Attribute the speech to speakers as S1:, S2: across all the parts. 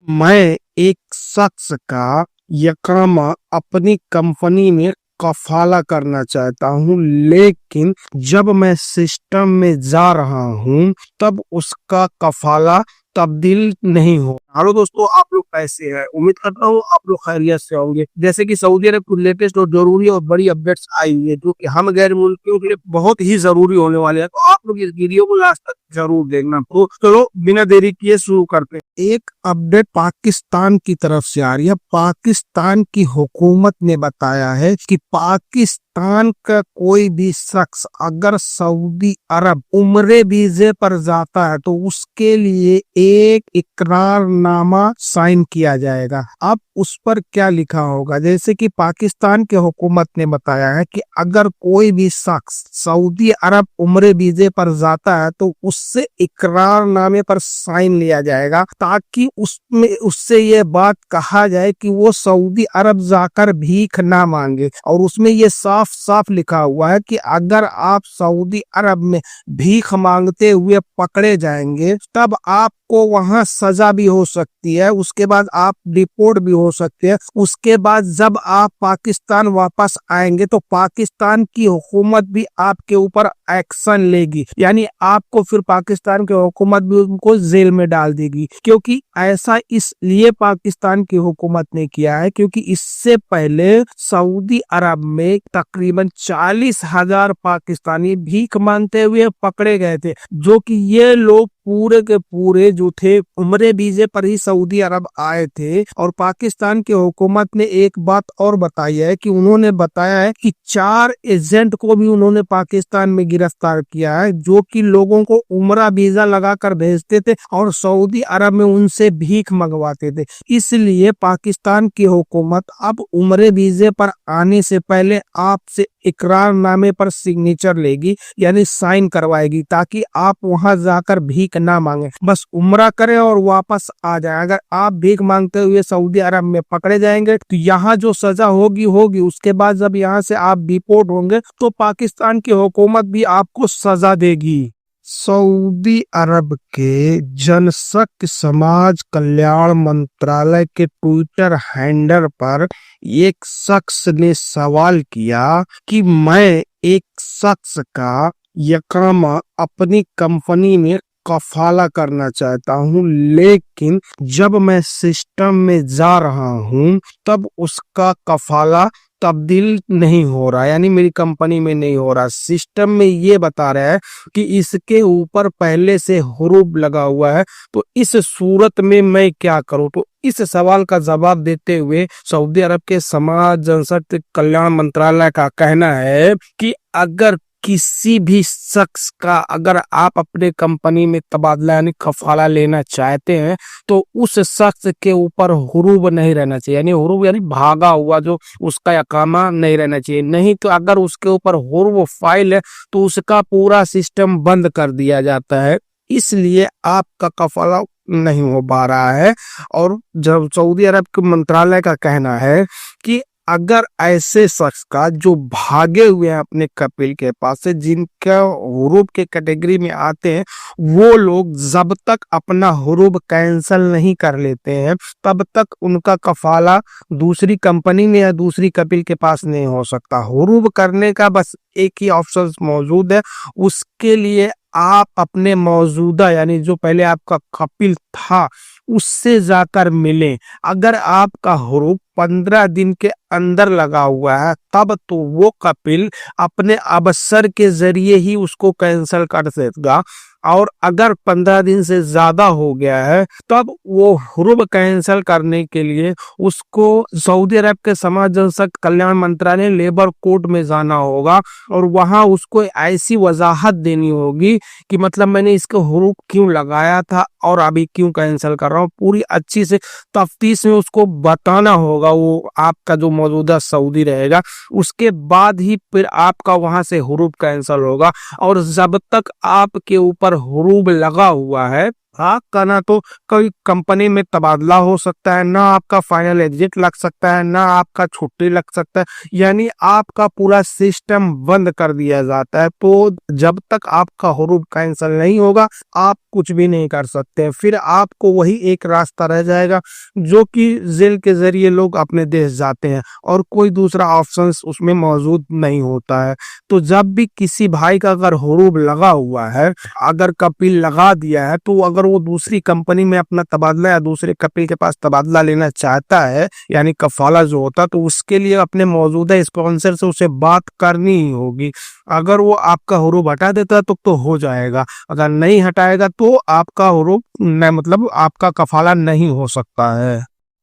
S1: मैं एक शख्स का यकामा अपनी कंपनी में कफाला करना चाहता हूँ, लेकिन जब मैं सिस्टम में जा रहा हूँ तब उसका कफाला तब्दील नहीं हो। हेलो दोस्तों, आप लोग कैसे हैं? उम्मीद करता हूँ आप लोग खैरियत से होंगे। जैसे कि सऊदी अरब की लेटेस्ट और जरूरी और बड़ी अपडेट्स आई हुई है, जो कि हम गैर मुल्कियों के लिए बहुत ही जरूरी होने वाले हैं, तो आप लोग इस वीडियो को लास्ट तक जरूर देखना। तो चलो बिना देरी किए शुरू करते हैं। एक अपडेट पाकिस्तान की तरफ से आ रही है। पाकिस्तान की हुकूमत ने बताया है कि पाकिस्तान का कोई भी शख्स अगर सऊदी अरब उम्रे वीजे पर जाता है तो उसके लिए एक इकरारनामा साइन किया जाएगा। अब उस पर क्या लिखा होगा? जैसे कि पाकिस्तान के हुकूमत ने बताया है कि अगर कोई भी शख्स सऊदी अरब उम्रे वीजे पर जाता है तो उससे इकरारनामे पर साइन लिया जाएगा, ताकि उसमें उससे ये बात कहा जाए कि वो सऊदी अरब जाकर भीख ना मांगे। और उसमें ये साफ साफ लिखा हुआ है कि अगर आप सऊदी अरब में भीख मांगते हुए पकड़े जाएंगे तब आपको वहां सजा भी हो सकती है, उसके बाद आप डिपोर्ट भी हो सकते हैं। उसके बाद जब आप पाकिस्तान वापस आएंगे तो पाकिस्तान की हुकूमत भी आपके ऊपर एक्शन लेगी, यानी आपको फिर पाकिस्तान की हुकूमत भी उनको जेल में डाल देगी। क्योंकि ऐसा इसलिए पाकिस्तान की हुकूमत ने किया है क्योंकि इससे पहले सऊदी अरब में तकरीबन 40,000 पाकिस्तानी भीख मांगते हुए पकड़े गए थे, जो कि ये लोग पूरे के पूरे जो थे उम्रे वीजे पर ही सऊदी अरब आए थे। और पाकिस्तान की हुकूमत ने एक बात और बताई है कि उन्होंने बताया है कि 4 एजेंट को भी उन्होंने पाकिस्तान में गिरफ्तार किया है, जो कि लोगों को उम्रा वीजा लगाकर भेजते थे और सऊदी अरब में उनसे भीख मंगवाते थे। इसलिए पाकिस्तान की हुकूमत अब उम्रे वीजे पर आने से पहले आपसे इकरारनामे पर सिग्नेचर लेगी, यानी साइन करवाएगी, ताकि आप वहां जाकर भीख ना मांगे, बस उम्रा करें और वापस आ जाए। अगर आप भीख मांगते हुए सऊदी अरब में पकड़े जाएंगे तो यहाँ जो सजा होगी उसके बाद जब यहाँ से आप डिपोर्ट होंगे तो पाकिस्तान की हुकूमत भी आपको सजा देगी। सऊदी अरब के जनशक्ति समाज कल्याण मंत्रालय के ट्विटर हैंडल पर एक शख्स ने सवाल किया कि मैं एक शख्स का यकामा अपनी कंपनी में कफाला करना चाहता हूँ, लेकिन जब मैं सिस्टम में जा रहा हूँ तब उसका कफाला तब्दील नहीं हो रहा, यानी मेरी कंपनी में नहीं हो रहा। सिस्टम में ये बता रहा है कि इसके ऊपर पहले से हुरूब लगा हुआ है, तो इस सूरत में मैं क्या करूं? तो इस सवाल का जवाब देते हुए सऊदी अरब के समाज जनशक्ति कल्याण मंत्रालय का कहना है कि अगर किसी भी शख्स का अगर आप अपने कंपनी में तबादला यानी कफाला लेना चाहते हैं तो उस शख्स के ऊपर हुरूब नहीं रहना चाहिए, यानी हुरूब यानी भागा हुआ जो उसका यकामा नहीं रहना चाहिए। नहीं तो अगर उसके ऊपर हुरूब फाइल है तो उसका पूरा सिस्टम बंद कर दिया जाता है, इसलिए आपका कफाला नहीं हो पा रहा है। और जब सऊदी अरब के मंत्रालय का कहना है कि अगर ऐसे शख्स का जो भागे हुए हैं अपने कपिल के पास से, जिनका हुरूब के कैटेगरी में आते हैं, वो लोग जब तक अपना हुरूब कैंसिल नहीं कर लेते हैं तब तक उनका कफाला दूसरी कंपनी में या दूसरी कपिल के पास नहीं हो सकता। हुरूब करने का बस एक ही ऑप्शन मौजूद है, उसके लिए आप अपने मौजूदा यानी जो पहले आपका कपिल था उससे जाकर मिलें। अगर आपका हुरूब 15 दिन के अंदर लगा हुआ है तब तो वो कपिल अपने अबसर के जरिए ही उसको कैंसिल कर देगा, और अगर 15 दिन से ज्यादा हो गया है तब वो हुरूब कैंसिल करने के लिए उसको सऊदी अरब के समाज जनशक्ति कल्याण मंत्रालय लेबर कोर्ट में जाना होगा और वहां उसको ऐसी वजाहत देनी होगी कि मतलब मैंने इसको हुरूब क्यों लगाया था और अभी क्यों कैंसिल कर रहा हूँ। पूरी अच्छी से तफ्तीश में उसको बताना होगा, वो आपका जो मौजूदा सऊदी रहेगा, उसके बाद ही फिर आपका वहां से हुरूब कैंसिल होगा। और जब तक आपके ऊपर हुरूब लगा हुआ है आपका ना तो कोई कंपनी में तबादला हो सकता है, ना आपका फाइनल एग्जिट लग सकता है, ना आपका छुट्टी लग सकता है, यानी आपका पूरा सिस्टम बंद कर दिया जाता है। तो जब तक आपका हुरूब कैंसिल नहीं होगा, आप कुछ भी नहीं कर सकते। फिर आपको वही एक रास्ता रह जाएगा, जो कि जेल के जरिए लोग अपने देश जाते हैं, और कोई दूसरा ऑप्शन उसमें मौजूद नहीं होता है। तो जब भी किसी भाई का अगर हुरूब लगा हुआ है, अगर कपिल लगा दिया है, तो अगर वो दूसरी कंपनी में अपना तबादला या दूसरे कपिल के पास तबादला लेना चाहता है, यानी कफाला जो होता, तो उसके लिए अपने मौजूदा स्पॉन्सर से उसे बात करनी ही होगी। अगर वो आपका हुरूब हटा देता है तो हो जाएगा, अगर नहीं हटाएगा तो आपका हुरूब मतलब आपका कफाला नहीं हो सकता है।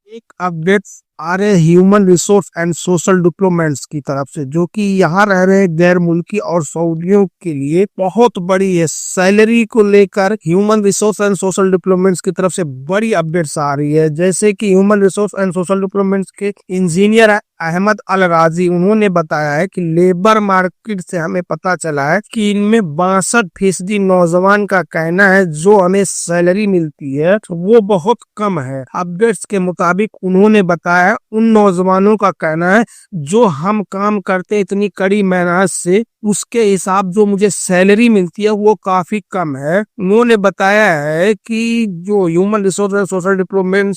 S1: एक अपडेट आ रहे human resource and social diplomats की तरफ से, जो कि यहाँ रह रहे गैर मुल्की और सऊदियों के लिए बहुत बड़ी है। सैलरी को लेकर human resource and social diplomats की तरफ से बड़ी अपडेट्स आ रही है। जैसे कि human resource and social diplomats के इंजीनियर अहमद अल राजी, उन्होंने बताया है कि लेबर मार्केट से हमें पता चला है कि इनमें 62% नौजवान का कहना है जो हमें सैलरी मिलती है वो बहुत कम है। अपडेट्स के मुताबिक उन्होंने बताया उन नौजवानों का कहना है जो हम काम करते इतनी कड़ी मेहनत से, उसके हिसाब जो मुझे सैलरी मिलती है वो काफी कम है। उन्होंने बताया है कि जो human resource and social development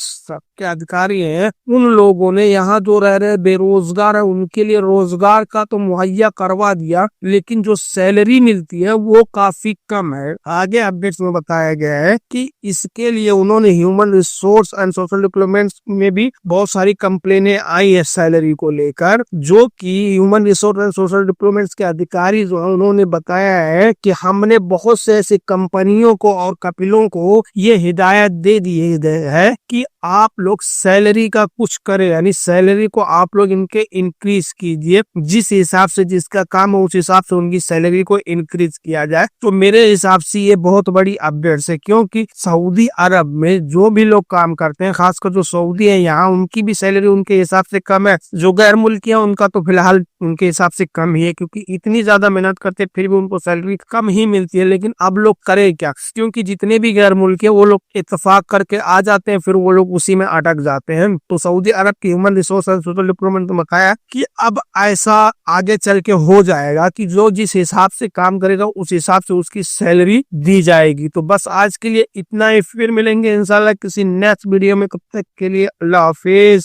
S1: के अधिकारी हैं, उन लोगों ने यहाँ जो रह रहे बेरोजगार है उनके लिए रोजगार का तो मुहैया करवा दिया, लेकिन जो सैलरी मिलती है वो काफी कम है। आगे अपडेट्स में बताया गया है कि इसके लिए उन्होंने human resource and social development में भी बहुत सारी कंप्लेनें आई है सैलरी को लेकर, जो कि human resource and social development के अधिकारी जो है उन्होंने बताया है कि हमने बहुत से ऐसी कंपनियों को और कपिलों को ये हिदायत दे दी है कि आप लोग सैलरी का कुछ करें, यानी सैलरी को आप लोग इनके इंक्रीज कीजिए, जिस हिसाब से जिसका काम है उस हिसाब से उनकी सैलरी को इंक्रीज किया जाए। तो मेरे हिसाब से ये बहुत बड़ी अपडेट है, क्योंकि सऊदी अरब में जो भी लोग काम करते हैं, खासकर जो सऊदी है यहाँ, उनकी भी सैलरी उनके हिसाब से कम है। जो गैर मुल्की है उनका तो फिलहाल उनके हिसाब से कम ही है, क्योंकि इतनी ज्यादा मेहनत करते फिर भी उनको सैलरी कम ही मिलती है। लेकिन अब लोग करें क्या, क्योंकि जितने भी गैर मुल्की है वो लोग इत्तेफाक करके आ जाते हैं, फिर वो लोग उसी में अटक जाते हैं। तो सऊदी अरब की human resource and social development ने बताया कि अब ऐसा आगे चल के हो जाएगा कि जो जिस हिसाब से काम करेगा उस हिसाब से उसकी सैलरी दी जाएगी। तो बस आज के लिए इतना ही, फिर मिलेंगे इंशाल्लाह किसी नेक्स्ट वीडियो में। तब तक के लिए अल्लाह हाफिज।